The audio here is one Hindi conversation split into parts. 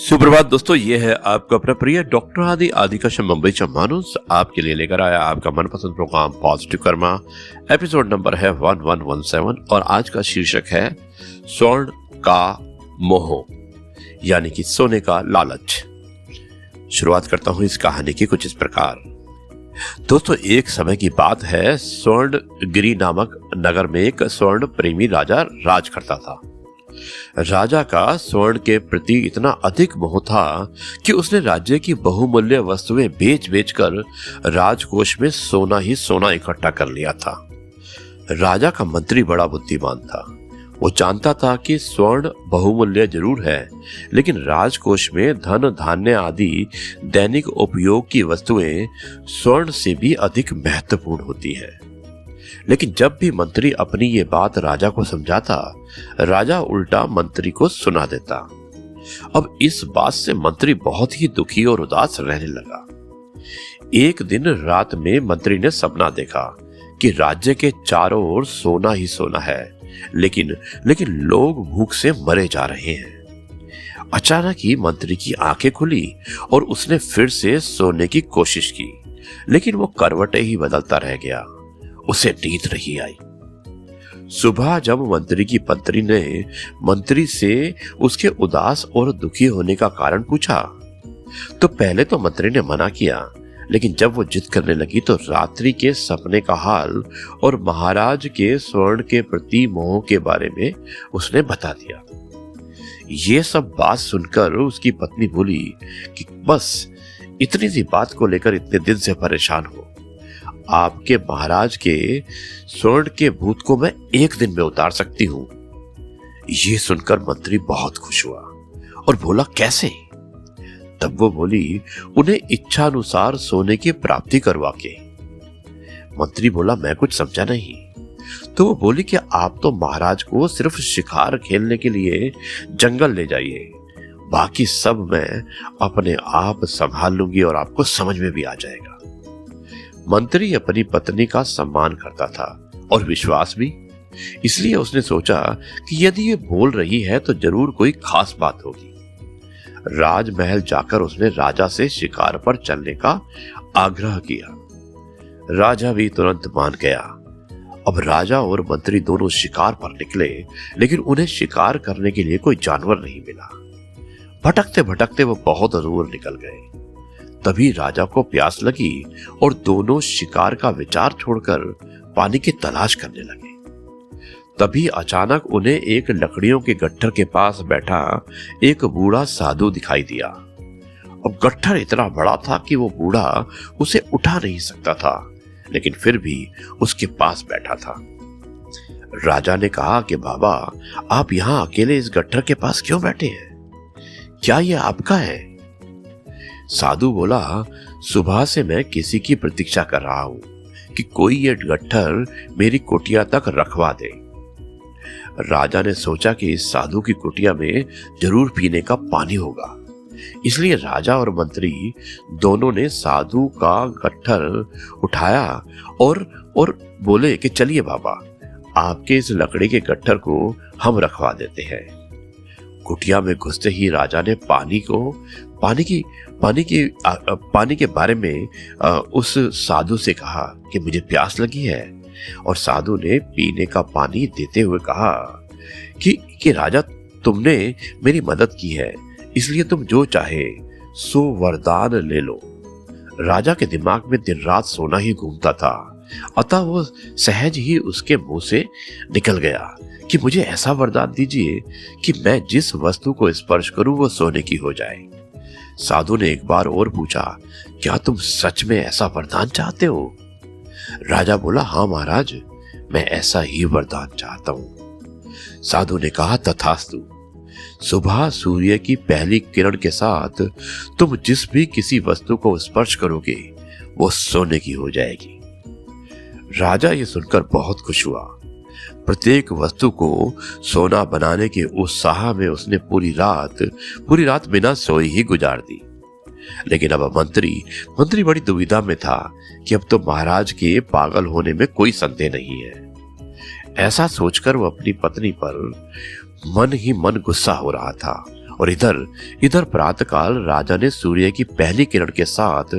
सुप्रभात दोस्तों, ये है आपका अपना प्रिय डॉक्टर आदि का मुंबईचा माणूस आपके लिए लेकर आया आपका मनपसंद programme positive karma. Episode number है 1117 और आज का शीर्षक है स्वर्ण का मोह, यानी कि सोने का लालच। शुरुआत करता हूं इस कहानी की कुछ इस प्रकार। दोस्तों, एक समय की बात है, स्वर्णगिरी नामक नगर में एक स्वर्ण प्रेमी राजा राज करता था। राजा का स्वर्ण के प्रति इतना अधिक मोह था कि उसने राज्य की बहुमूल्य वस्तुएं बेच बेच कर राजकोष में सोना ही सोना इकट्ठा कर लिया था। राजा का मंत्री बड़ा बुद्धिमान था। वो जानता था कि स्वर्ण बहुमूल्य जरूर है, लेकिन राजकोष में धन धान्य आदि दैनिक उपयोग की वस्तुएं स्वर्ण से भी अधिक महत्वपूर्ण होती हैं। लेकिन जब भी मंत्री अपनी ये बात राजा को समझाता, राजा उल्टा मंत्री को सुना देता। अब इस बात से मंत्री बहुत ही दुखी और उदास रहने लगा। एक दिन रात में मंत्री ने सपना देखा कि राज्य के चारों ओर सोना ही सोना है, लेकिन लोग भूख से मरे जा रहे हैं। अचानक ही मंत्री की आंखें खुली और उसने फिर से सोने की कोशिश की, लेकिन वो करवटें ही बदलता रह गया। उसे नींद नहीं आई। सुबह जब मंत्री की पत्नी ने मंत्री से उसके उदास और दुखी होने का कारण पूछा, तो पहले तो मंत्री ने मना किया, लेकिन जब वो जिद करने लगी तो रात्रि के सपने का हाल और महाराज के स्वर्ण के प्रति मोह के बारे में उसने बता दिया। ये सब बात सुनकर उसकी पत्नी बोली कि बस इतनी सी बात को लेकर इतने दिन से परेशान हो। आपके महाराज के स्वर्ण के भूत को मैं एक दिन में उतार सकती हूं। ये सुनकर मंत्री बहुत खुश हुआ और बोला, कैसे? तब वो बोली, उन्हें इच्छा अनुसार सोने की प्राप्ति करवा के। मंत्री बोला, मैं कुछ समझा नहीं। तो वो बोली कि आप तो महाराज को सिर्फ शिकार खेलने के लिए जंगल ले जाइए, बाकी सब मैं अपने आप संभाल लूंगी और आपको समझ में भी आ जाएगा। मंत्री अपनी पत्नी का सम्मान करता था और विश्वास भी, इसलिए उसने सोचा कि यदि ये बोल रही है तो जरूर कोई खास बात होगी। राजमहल जाकर उसने राजा से शिकार पर चलने का आग्रह किया। राजा भी तुरंत मान गया। अब राजा और मंत्री दोनों शिकार पर निकले, लेकिन उन्हें शिकार करने के लिए कोई जानवर नहीं मिला। भटकते भटकते वो बहुत दूर निकल गए। तभी राजा को प्यास लगी और दोनों शिकार का विचार छोड़कर पानी की तलाश करने लगे। तभी अचानक उन्हें एक लकड़ियों के गट्ठर के पास बैठा एक बूढ़ा साधु दिखाई दिया। अब गट्ठर इतना बड़ा था कि वो बूढ़ा उसे उठा नहीं सकता था, लेकिन फिर भी उसके पास बैठा था। राजा ने कहा कि बाबा, आप यहाँ अकेले इस गट्ठर के पास क्यों बैठे हैं? क्या ये आपका है? साधु बोला, सुबह से मैं किसी की प्रतीक्षा कर रहा हूं कि कोई ये गट्ठर मेरी कुटिया तक रखवा दे। राजा ने सोचा कि इस साधु की कुटिया में जरूर पीने का पानी होगा, इसलिए राजा और मंत्री दोनों ने साधु का गट्ठर उठाया और बोले कि चलिए बाबा, आपके इस लकड़ी के गट्ठर को हम रखवा देते हैं। कुटिया में घुसते ही राजा ने पानी के बारे में उस साधु से कहा कि मुझे प्यास लगी है, और साधु ने पीने का पानी देते हुए कहा कि राजा, तुमने मेरी मदद की है, इसलिए तुम जो चाहे सो वरदान ले लो। राजा के दिमाग में दिन रात सोना ही घूमता था, अतः वो सहज ही उसके मुंह से निकल गया कि मुझे ऐसा वरदान दीजिए कि मैं जिस वस्तु को स्पर्श करूं वो सोने की हो जाए। साधु ने एक बार और पूछा, क्या तुम सच में ऐसा वरदान चाहते हो? राजा बोला, हाँ महाराज, मैं ऐसा ही वरदान चाहता हूं। साधु ने कहा, तथास्तु। सुबह सूर्य की पहली किरण के साथ तुम जिस भी किसी वस्तु को स्पर्श करोगे वो सोने की हो जाएगी। राजा ये सुनकर बहुत खुश हुआ। प्रत्येक वस्तु को सोना बनाने के उत्साह में उसने पूरी रात बिना सोए ही गुजार दी। लेकिन अब मंत्री बड़ी दुविधा में था कि अब तो महाराज के पागल होने में कोई संदेह नहीं है। ऐसा सोचकर वो अपनी पत्नी पर मन ही मन गुस्सा हो रहा था और इधर इधर प्रातःकाल राजा ने सूर्य की पहली किरण के साथ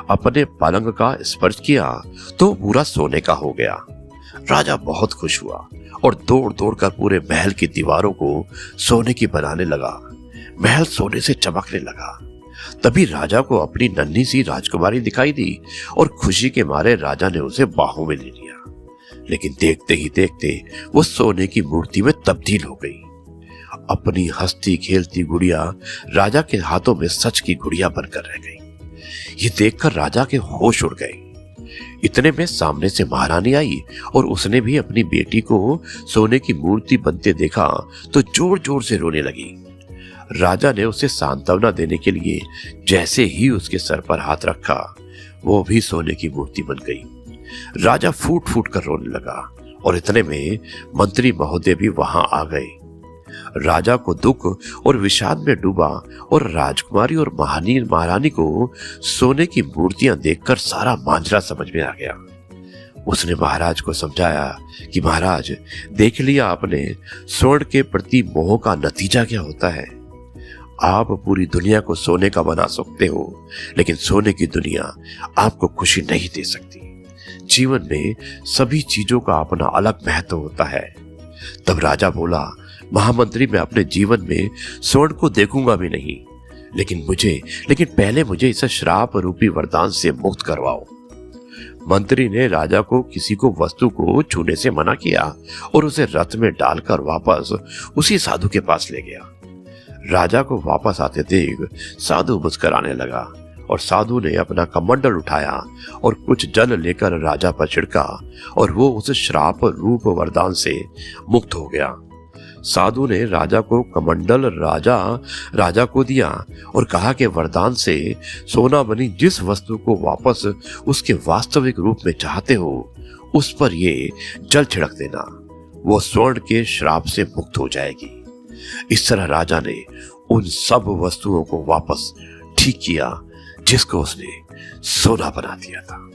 अपने पलंग का स्पर्श किया तो पूरा सोने का हो गया। राजा बहुत खुश हुआ और दौड़ दौड़ कर पूरे महल की दीवारों को सोने की बनाने लगा। महल सोने से चमकने लगा। तभी राजा को अपनी नन्ही सी राजकुमारी दिखाई दी और खुशी के मारे राजा ने उसे बाहों में ले लिया। लेकिन देखते ही देखते वो सोने की मूर्ति में तब्दील हो गई। अपनी हंसती खेलती गुड़िया राजा के हाथों में सच की गुड़िया बनकर रह गई। ये देखकर राजा के होश उड़ गए। इतने में सामने से महारानी आई और उसने भी अपनी बेटी को सोने की मूर्ति बनते देखा तो जोर जोर से रोने लगी। राजा ने उसे सांत्वना देने के लिए जैसे ही उसके सर पर हाथ रखा, वो भी सोने की मूर्ति बन गई। राजा फूट फूट कर रोने लगा और इतने में मंत्री महोदय भी वहां आ गए। राजा को दुख और विषाद में डूबा और राजकुमारी और महारानी को सोने की मूर्तियां देखकर सारा मांजरा समझ में आ गया। उसने महाराज को समझाया कि महाराज, देख लिया आपने, स्वर्ण के प्रति मोह का नतीजा क्या होता है। आप पूरी दुनिया को सोने का बना सकते हो, लेकिन सोने की दुनिया आपको खुशी नहीं दे सकती। जीवन में सभी चीजों का अपना अलग महत्व होता है। तब राजा बोला, महामंत्री, मैं अपने जीवन में स्वर्ण को देखूंगा भी नहीं, लेकिन पहले मुझे इस श्राप रूपी वरदान से मुक्त करवाओ। मंत्री ने राजा को किसी को वस्तु को छूने से मना किया और उसे रथ में डालकर वापस उसी साधु के पास ले गया। राजा को वापस आते देख साधु मुस्कुराने लगा और साधु ने अपना कमंडल उठाया और कुछ जल लेकर राजा पर छिड़का और वो उस श्राप रूप वरदान से मुक्त हो गया। साधु ने राजा को कमंडल राजा को दिया और कहा कि वरदान से सोना बनी जिस वस्तु को वापस उसके वास्तविक रूप में चाहते हो, उस पर ये जल छिड़क देना, वो स्वर्ण के श्राप से मुक्त हो जाएगी। इस तरह राजा ने उन सब वस्तुओं को वापस ठीक किया जिसको उसने सोना बना दिया था।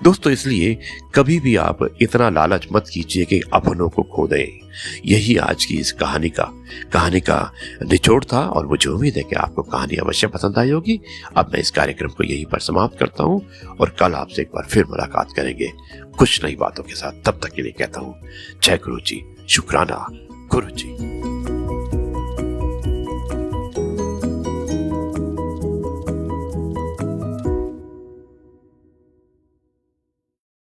दोस्तों, इसलिए कभी भी आप इतना लालच मत कीजिए कि अपनों को खो दें। यही आज की इस कहानी का निचोड़ था और मुझे उम्मीद है कि आपको कहानी अवश्य पसंद आई होगी। अब मैं इस कार्यक्रम को यहीं पर समाप्त करता हूं और कल आपसे एक बार फिर मुलाकात करेंगे कुछ नई बातों के साथ। तब तक के लिए कहता हूं जय गुरु जी, शुक्राना गुरु जी।